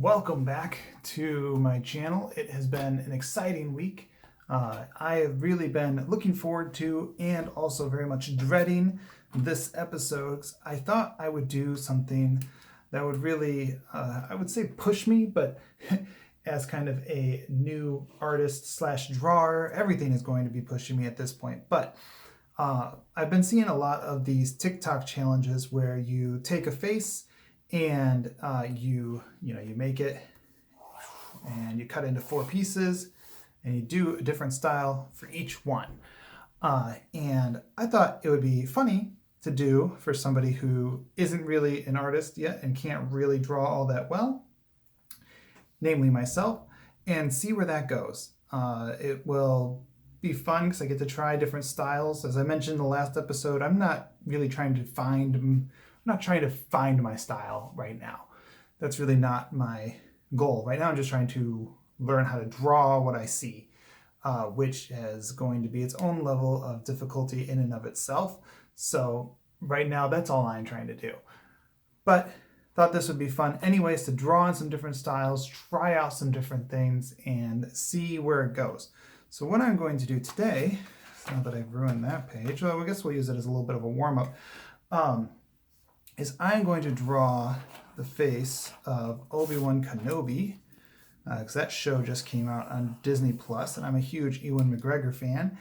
Welcome back to my channel. It has been an exciting week. I have really been looking forward to and also very much dreading this episode. I thought I would do something that would really, I would say push me, but as kind of a new artist slash drawer, everything is going to be pushing me at this point. But I've been seeing a lot of these TikTok challenges where you take a face and you make it and you cut it into 4 pieces and you do a different style for each one. And I thought it would be funny to do for somebody who isn't really an artist yet and can't really draw all that well, namely myself, and see where that goes. It will be fun because I get to try different styles. As I mentioned in the last episode, I'm not really trying to find my style right now. That's really not my goal. Right now I'm just trying to learn how to draw what I see, which is going to be its own level of difficulty in and of itself. So right now that's all I'm trying to do. But thought this would be fun anyways, to draw in some different styles, try out some different things, and see where it goes. So what I'm going to do today, now that I've ruined that page, well, I guess we'll use it as a little bit of a warm-up, is I'm going to draw the face of Obi-Wan Kenobi, because that show just came out on Disney Plus, and I'm a huge Ewan McGregor fan,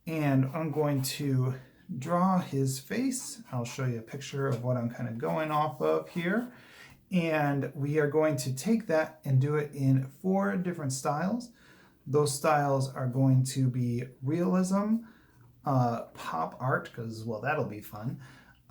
and I'm going to draw his face. I'll show you a picture of what I'm kind of going off of here, and we are going to take that and do it in 4 different styles. Those styles are going to be realism, pop art, because, well, that'll be fun,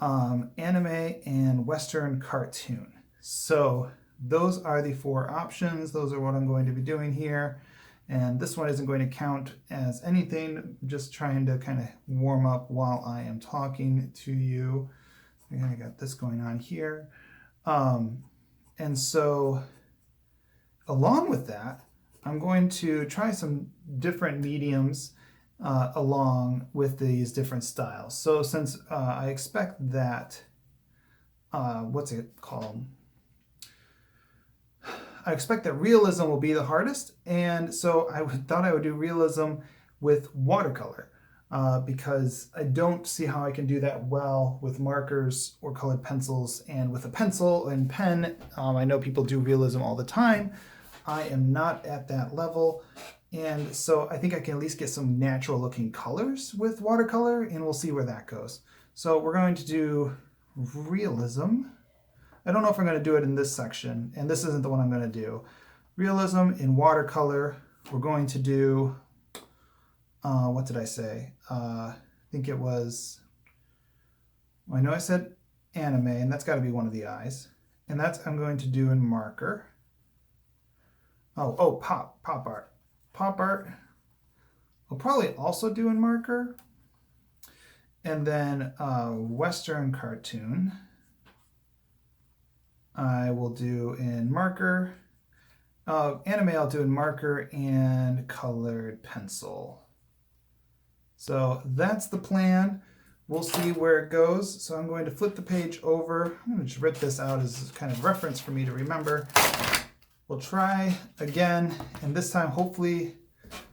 anime, and Western cartoon. So those are the 4 options. Those are what I'm going to be doing here. And this one isn't going to count as anything, just trying to kind of warm up while I am talking to you. I got this going on here. And so along with that, I'm going to try some different mediums along with these different styles. So since I expect that, what's it called? I expect that realism will be the hardest, and so I thought I would do realism with watercolor because I don't see how I can do that well with markers or colored pencils. And with a pencil and pen, I know people do realism all the time. I am not at that level, and so I think I can at least get some natural looking colors with watercolor, and we'll see where that goes. So we're going to do realism. I don't know if I'm going to do it in this section, and this isn't the one I'm going to do. Realism in watercolor. We're going to do, what did I say? I think it was, well, I know I said anime, and that's got to be one of the eyes. And that's I'm going to do in marker. Pop art. Pop art I'll probably also do in marker. And then Western cartoon I will do in marker. Anime I'll do in marker and colored pencil. So that's the plan. We'll see where it goes. So I'm going to flip the page over. I'm going to just rip this out as kind of reference for me to remember. We'll try again, and this time hopefully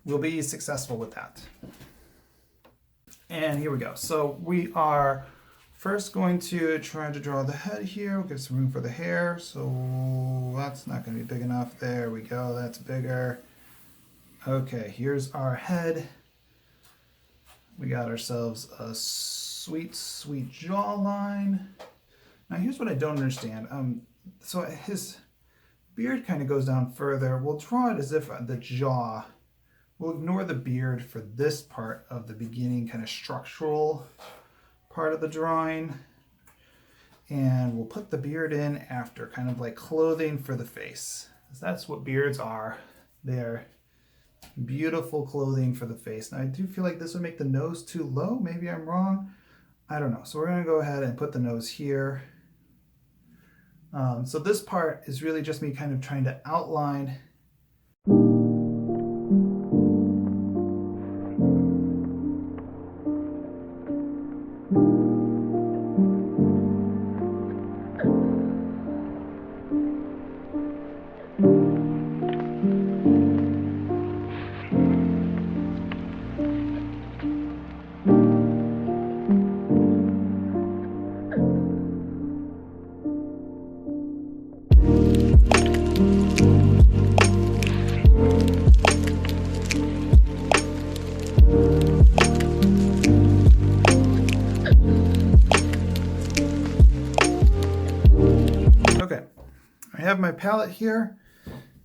we'll be successful with that. And here we go. So we are first going to try to draw the head here. We'll get some room for the hair. So that's not going to be big enough. There we go. That's bigger. Okay, here's our head. We got ourselves a sweet, sweet jawline. Now here's what I don't understand. So his beard kind of goes down further. We'll draw it as if the jaw, we'll ignore the beard for this part of the beginning, kind of structural part of the drawing. And we'll put the beard in after, kind of like clothing for the face. That's what beards are. They're beautiful clothing for the face. Now I do feel like this would make the nose too low. Maybe I'm wrong. I don't know. So we're going to go ahead and put the nose here. So this part is really just me kind of trying to outline palette here,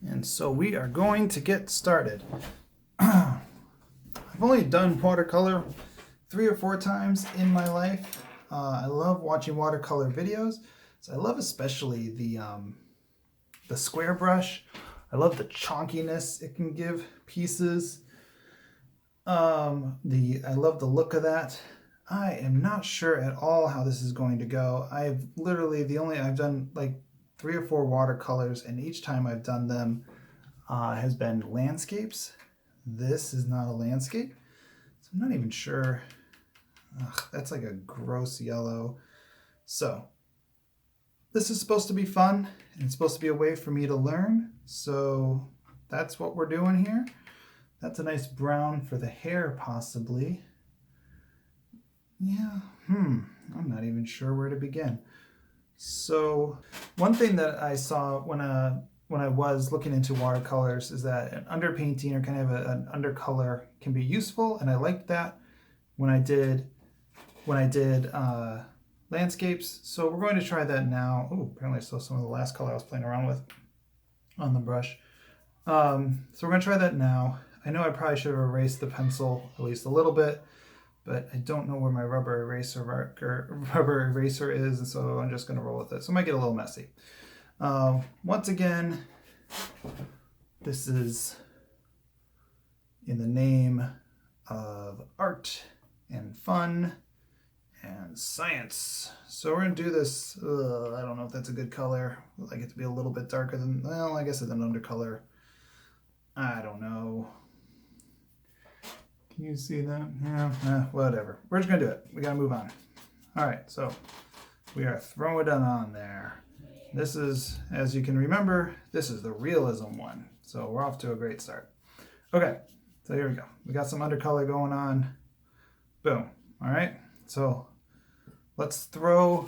and so we are going to get started. I've only done watercolor 3 or 4 times in my life. I love watching watercolor videos. So I love especially the square brush. I love the chonkiness it can give pieces. I love the look of that. I am not sure at all how this is going to go. I've done like 3 or 4 watercolors, and each time I've done them has been landscapes. This is not a landscape, so I'm not even sure. Ugh, that's like a gross yellow. So this is supposed to be fun, and it's supposed to be a way for me to learn. So that's what we're doing here. That's a nice brown for the hair, possibly. Yeah, I'm not even sure where to begin. So one thing that I saw when I was looking into watercolors is that an underpainting or kind of an undercolor can be useful, and I liked that when I did landscapes. So we're going to try that now. Oh, apparently I saw some of the last color I was playing around with on the brush. So we're going to try that now. I know I probably should have erased the pencil at least a little bit, but I don't know where my rubber eraser is, and so I'm just going to roll with it. So it might get a little messy. Once again, this is in the name of art and fun and science. So we're going to do this. I don't know if that's a good color. I like it to be a little bit darker than, well, I guess it's an undercolor. I don't know. Can you see that? Yeah, whatever. We're just going to do it. We got to move on. All right, so we are throwing it on there. This is, as you can remember, this is the realism one. So we're off to a great start. Okay, so here we go. We got some undercolor going on. Boom. All right, so let's throw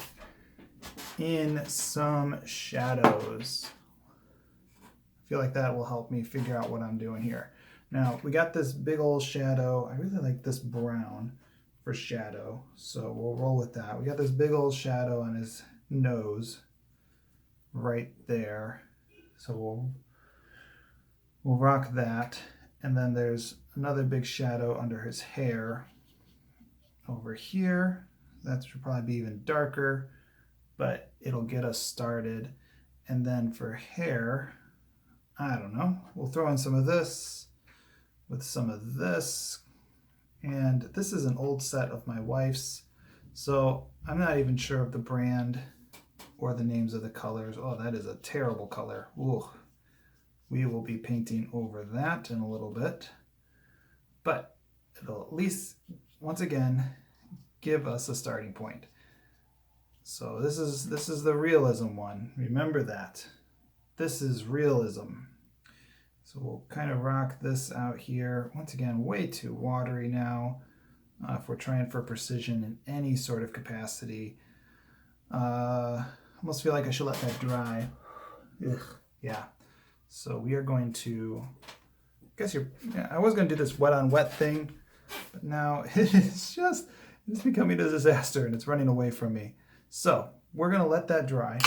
in some shadows. I feel like that will help me figure out what I'm doing here. Now, we got this big old shadow. I really like this brown for shadow, so we'll roll with that. We got this big old shadow on his nose right there, so we'll rock that. And then there's another big shadow under his hair over here. That should probably be even darker, but it'll get us started. And then for hair, I don't know, we'll throw in some of this with some of this. And this is an old set of my wife's, so I'm not even sure of the brand or the names of the colors. Oh, that is a terrible color. Ooh. We will be painting over that in a little bit, but it'll at least, once again, give us a starting point. So this is the realism one. Remember that. This is realism. So we'll kind of rock this out here. Once again, way too watery now if we're trying for precision in any sort of capacity. Almost feel like I should let that dry. Ugh, yeah. So we are going to, I was going to do this wet on wet thing, but now it's becoming a disaster and it's running away from me. So we're going to let that dry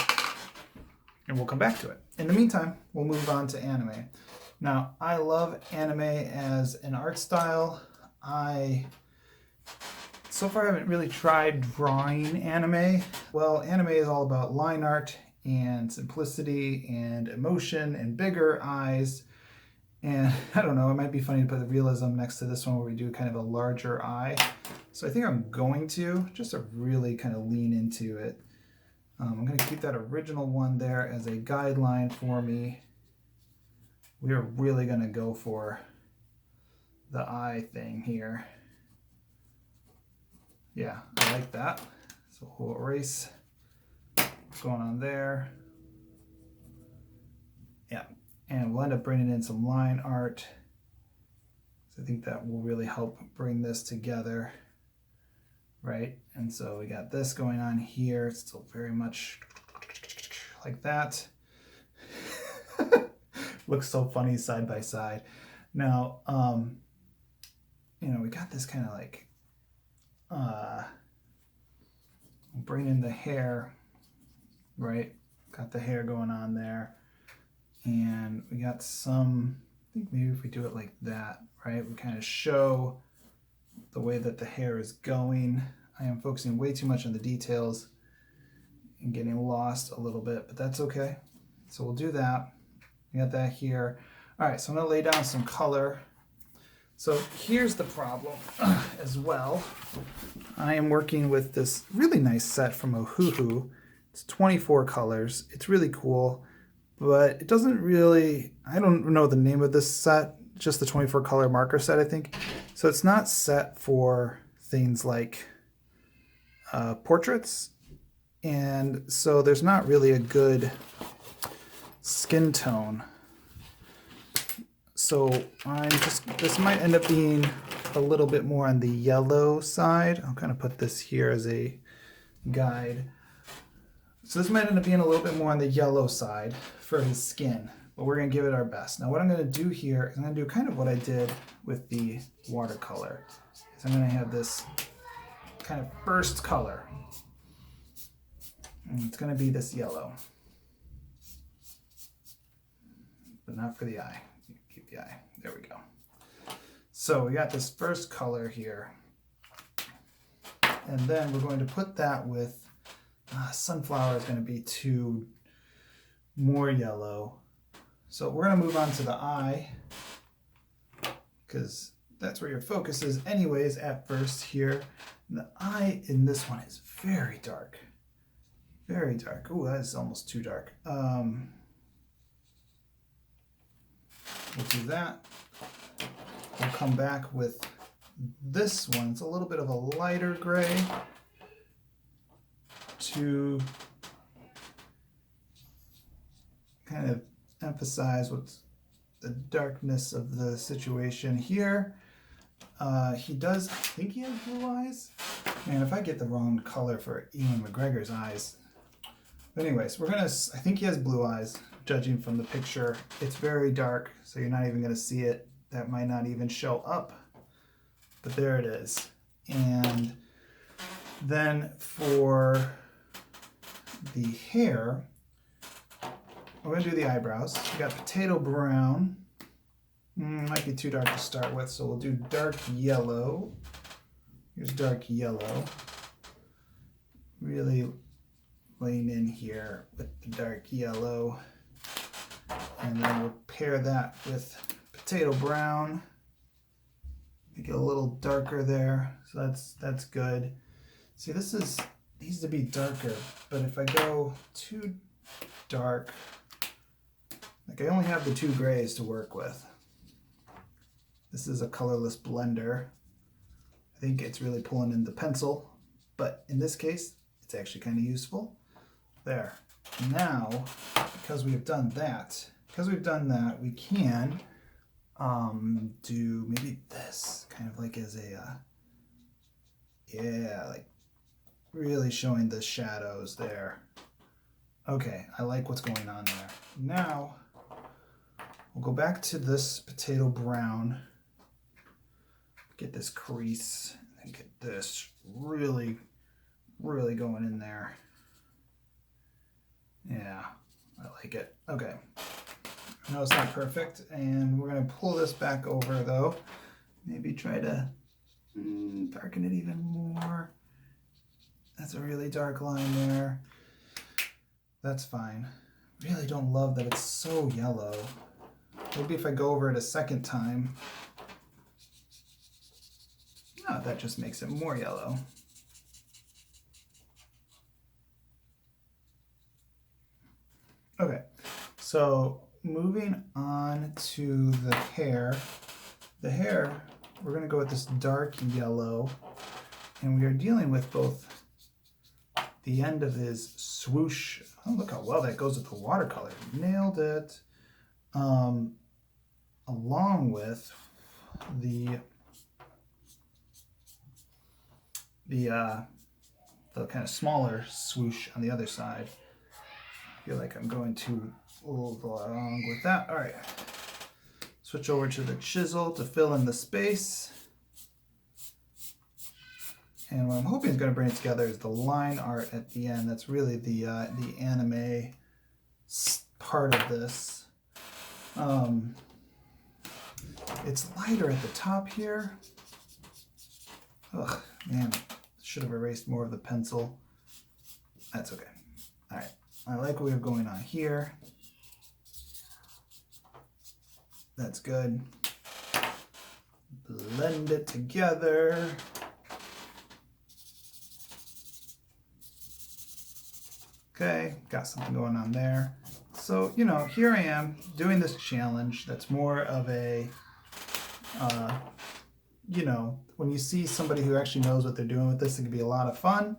and we'll come back to it. In the meantime, we'll move on to anime. Now, I love anime as an art style. So far, I haven't really tried drawing anime. Well, anime is all about line art and simplicity and emotion and bigger eyes. And I don't know, it might be funny to put the realism next to this one where we do kind of a larger eye. So I think I'm going to, just to really kind of lean into it. I'm going to keep that original one there as a guideline for me. We are really going to go for the eye thing here. Yeah, I like that. So we'll erase what's going on there. Yeah, and we'll end up bringing in some line art. So I think that will really help bring this together, right? And so we got this going on here. It's still very much like that. Looks so funny side by side. Now, we got this kind of like, bring in the hair, right? Got the hair going on there. And we got some, I think maybe if we do it like that, right? We kind of show the way that the hair is going. I am focusing way too much on the details and getting lost a little bit, but that's okay. So we'll do that. We got that here. All right, so I'm gonna lay down some color. So here's the problem as well. I am working with this really nice set from Ohuhu. It's 24 colors. It's really cool, but it doesn't really, I don't know the name of this set, just the 24 color marker set, I think. So it's not set for things like portraits. And so there's not really a good skin tone. So this might end up being a little bit more on the yellow side. I'll kind of put this here as a guide. So this might end up being a little bit more on the yellow side for his skin, but we're gonna give it our best. Now what I'm gonna do here is I'm gonna do kind of what I did with the watercolor. So I'm gonna have this kind of first color. And it's gonna be this yellow, but not for the eye. Keep the eye, there we go. So we got this first color here, and then we're going to put that with sunflower is going to be too more yellow. So we're going to move on to the eye because that's where your focus is anyways at first here. And the eye in this one is very dark. Very dark. Oh, that is almost too dark. We'll do that. We'll come back with this one. It's a little bit of a lighter gray to kind of emphasize what's the darkness of the situation here. He does, I think he has blue eyes. Man, if I get the wrong color for Ewan McGregor's eyes. But anyways, I think he has blue eyes, judging from the picture. It's very dark, so you're not even gonna see it. That might not even show up, but there it is. And then for the hair, we're gonna do the eyebrows. We got potato brown. Might be too dark to start with, so we'll do dark yellow. Here's dark yellow. Really laying in here with the dark yellow. And then we'll pair that with potato brown. Make it a little darker there, so that's good. See, this needs to be darker, but if I go too dark, like I only have the two grays to work with. This is a colorless blender. I think it's really pulling in the pencil, but in this case, it's actually kind of useful. There. Now, because we've done that, we can do maybe this kind of like as a, yeah, like really showing the shadows there. Okay, I like what's going on there. Now, we'll go back to this potato brown, get this crease, and get this really, really going in there. Yeah, I like it. Okay. No, it's not perfect, and we're going to pull this back over, though. Maybe try to darken it even more. That's a really dark line there. That's fine. Really don't love that it's so yellow. Maybe if I go over it a second time. No, that just makes it more yellow. Okay, so moving on to the hair. The hair, we're going to go with this dark yellow, and we are dealing with both the end of his swoosh. Oh, look how well that goes with the watercolor. Nailed it. Along with the kind of smaller swoosh on the other side. I feel like I'm going to go along with that. All right. Switch over to the chisel to fill in the space. And what I'm hoping is going to bring it together is the line art at the end. That's really the anime part of this. It's lighter at the top here. Ugh, man, should have erased more of the pencil. That's okay. All right, I like what we have going on here. That's good. Blend it together. Okay, got something going on there. So, you know, here I am doing this challenge that's more of a, you know, when you see somebody who actually knows what they're doing with this, it can be a lot of fun.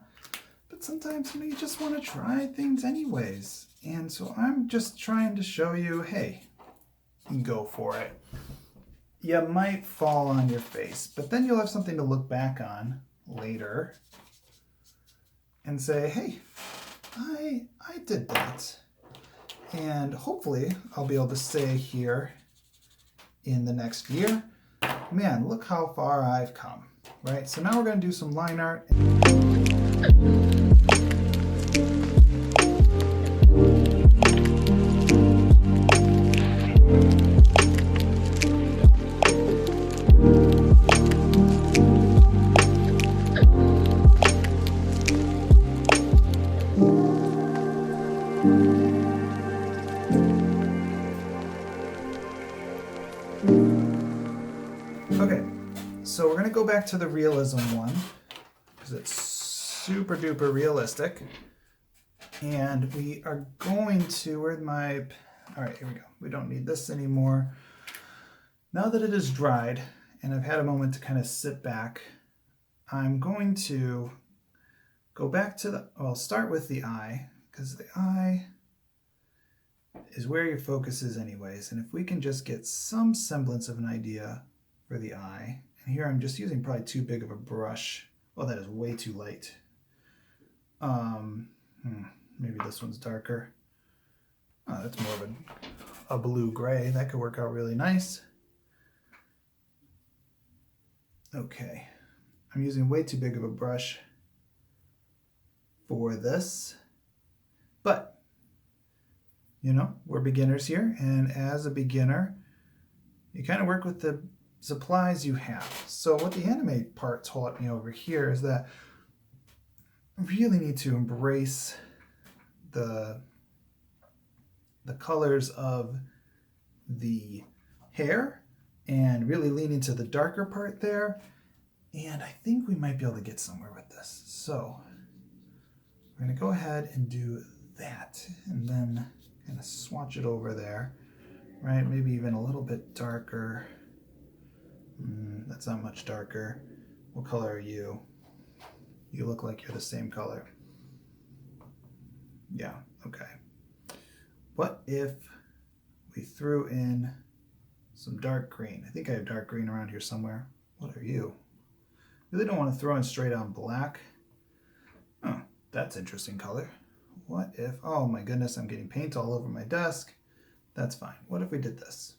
But sometimes, you know, you just want to try things anyways. And so I'm just trying to show you, hey, go for it. You might fall on your face, but then you'll have something to look back on later and say, hey, I did that. And hopefully I'll be able to say here in the next year, man, look how far I've come, right? So now we're going to do some line art. Okay, so we're going to go back to the realism one because it's super duper realistic. And we are going to, where'd my, all right, here we go. We don't need this anymore. Now that it is dried and I've had a moment to kind of sit back, I'm going to go back to the, well, I'll start with the eye because the eye is where your focus is anyways. And if we can just get some semblance of an idea for the eye, and here I'm just using probably too big of a brush. Well, that is way too light. Maybe this one's darker. Oh, that's more of a blue-gray. That could work out really nice. Okay, I'm using way too big of a brush for this, but you know, we're beginners here, and as a beginner, you kind of work with the supplies you have. So what the anime part taught me over here is that I really need to embrace the colors of the hair and really lean into the darker part there. And I think we might be able to get somewhere with this. So we're going to go ahead and do that and then kind of swatch it over there, right? Maybe even a little bit darker. That's not much darker. What color are you? You look like you're the same color. Yeah, okay. What if we threw in some dark green? I think I have dark green around here somewhere. What are you? Really don't want to throw in straight on black. Oh, that's interesting color. What if, oh my goodness, I'm getting paint all over my desk. That's fine. What if we did this?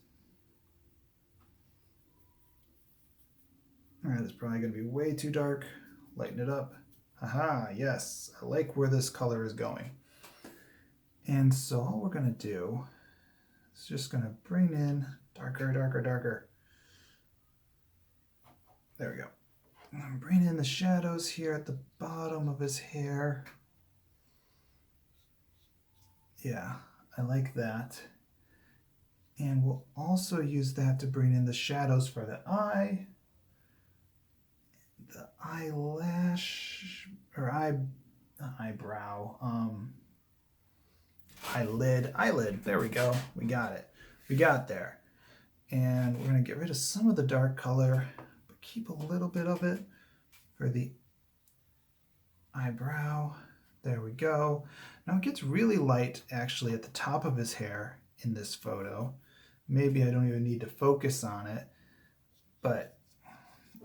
All right, it's probably going to be way too dark. Lighten it up. Aha, yes, I like where this color is going. And so all we're going to do is just going to bring in darker, darker, darker. There we go. And bring in the shadows here at the bottom of his hair. Yeah, I like that. And we'll also use that to bring in the shadows for the eye, the eyelash, or eyebrow, eyelid. There we go. We got it. We got there. And we're going to get rid of some of the dark color, but keep a little bit of it for the eyebrow. There we go. Now it gets really light actually at the top of his hair in this photo. Maybe I don't even need to focus on it, but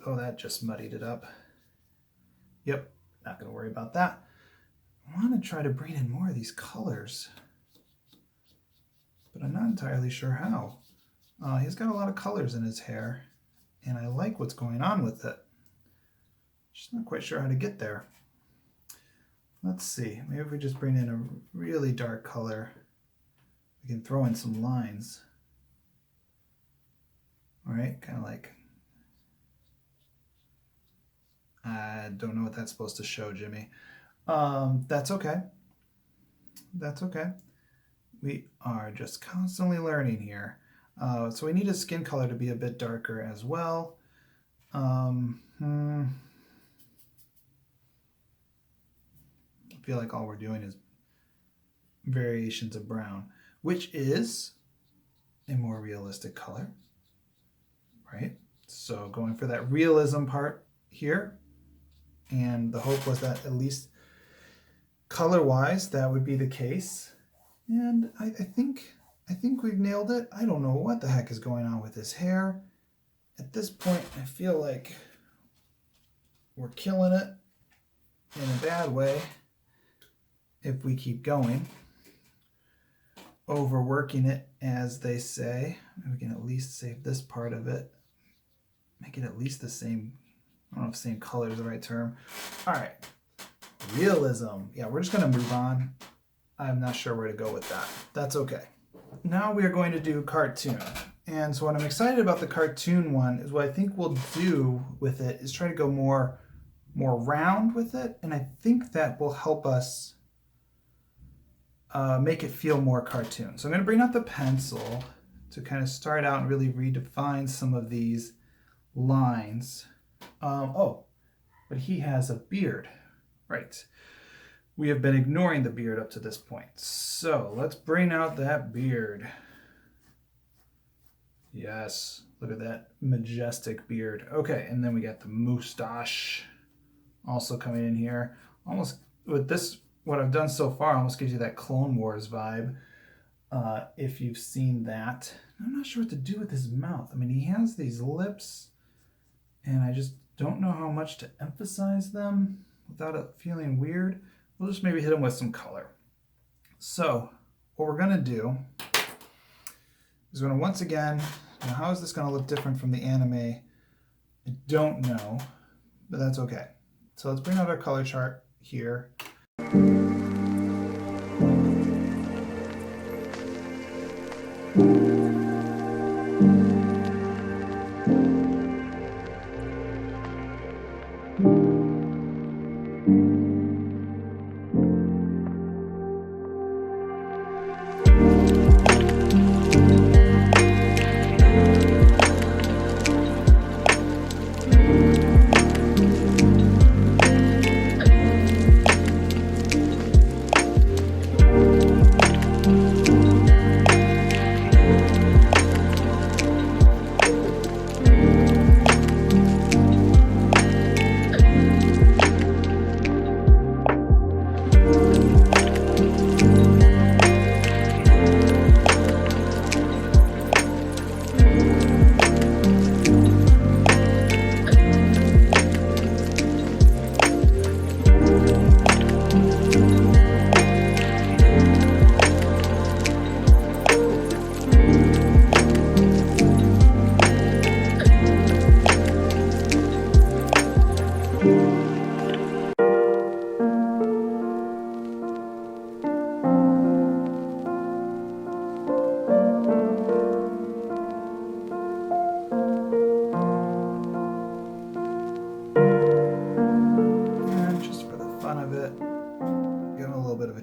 oh, that just muddied it up. Yep, not going to worry about that. I want to try to bring in more of these colors, but I'm not entirely sure how. He's got a lot of colors in his hair, and I like what's going on with it. Just not quite sure how to get there. Let's see, maybe if we just bring in a really dark color, we can throw in some lines. All right, kind of like, I don't know what that's supposed to show, Jimmy. That's okay. That's okay. We are just constantly learning here. So we need his skin color to be a bit darker as well. I feel like all we're doing is variations of brown, which is a more realistic color, right? So going for that realism part here, and the hope was that at least color-wise that would be the case. And I think we've nailed it. I don't know what the heck is going on with his hair. At this point, I feel like we're killing it in a bad way if we keep going. Overworking it, as they say. We can at least save this part of it. Make it at least the same. I don't know if same color is the right term. All right. Realism. Yeah, we're just going to move on. I'm not sure where to go with that. That's okay. Now we are going to do cartoon. And so what I'm excited about the cartoon one is what I think we'll do with it is try to go more round with it. And I think that will help us make it feel more cartoon. So I'm going to bring out the pencil to kind of start out and really redefine some of these lines. But he has a beard. Right. We have been ignoring the beard up to this point. So let's bring out that beard. Yes, look at that majestic beard. Okay, and then we got the mustache also coming in here. Almost with this, what I've done so far almost gives you that Clone Wars vibe. If you've seen that. I'm not sure what to do with his mouth. I mean, he has these lips, and I just don't know how much to emphasize them without it feeling weird. We'll just maybe hit him with some color. So what we're gonna do is we're gonna once again, now how is this gonna look different from the anime? I don't know, but that's okay. So let's bring out our color chart here.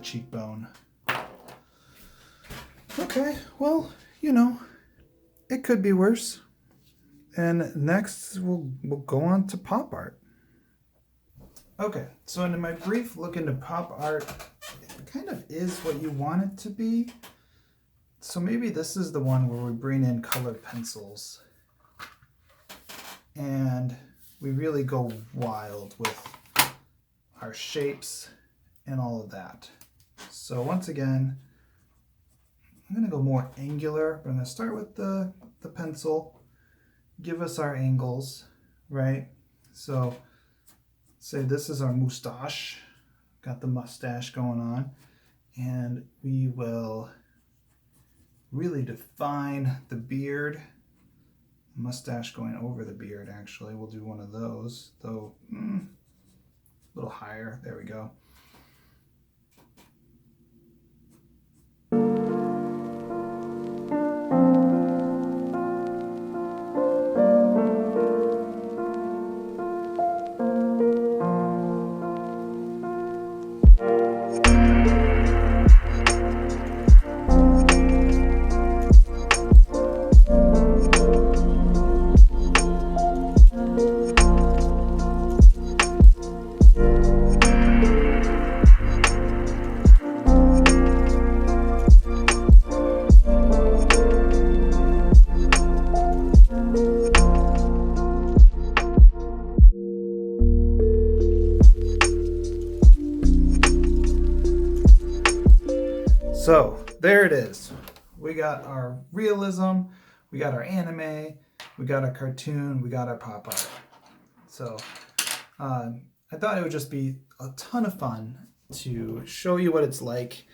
Cheekbone. Okay, well, you know, it could be worse. And next we'll go on to pop art. Okay, so in my brief look into pop art, it kind of is what you want it to be. So maybe this is the one where we bring in colored pencils and we really go wild with our shapes and all of that. So once again, I'm going to go more angular, but I'm going to start with the pencil, give us our angles, right? So say this is our mustache, got the mustache going on, and we will really define the beard, mustache going over the beard actually. We'll do one of those, though a little higher, there we go. So there it is. We got our realism, we got our anime, we got our cartoon, we got our pop art. So I thought it would just be a ton of fun to show you what it's like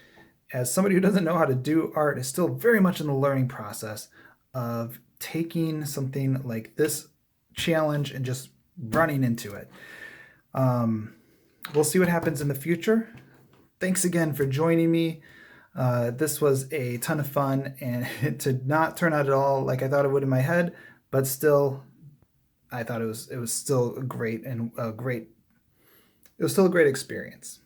as somebody who doesn't know how to do art, is still very much in the learning process of taking something like this challenge and just running into it. We'll see what happens in the future. Thanks again for joining me. This was a ton of fun, and it did not turn out at all like I thought it would in my head, but still, I thought it was still a great experience.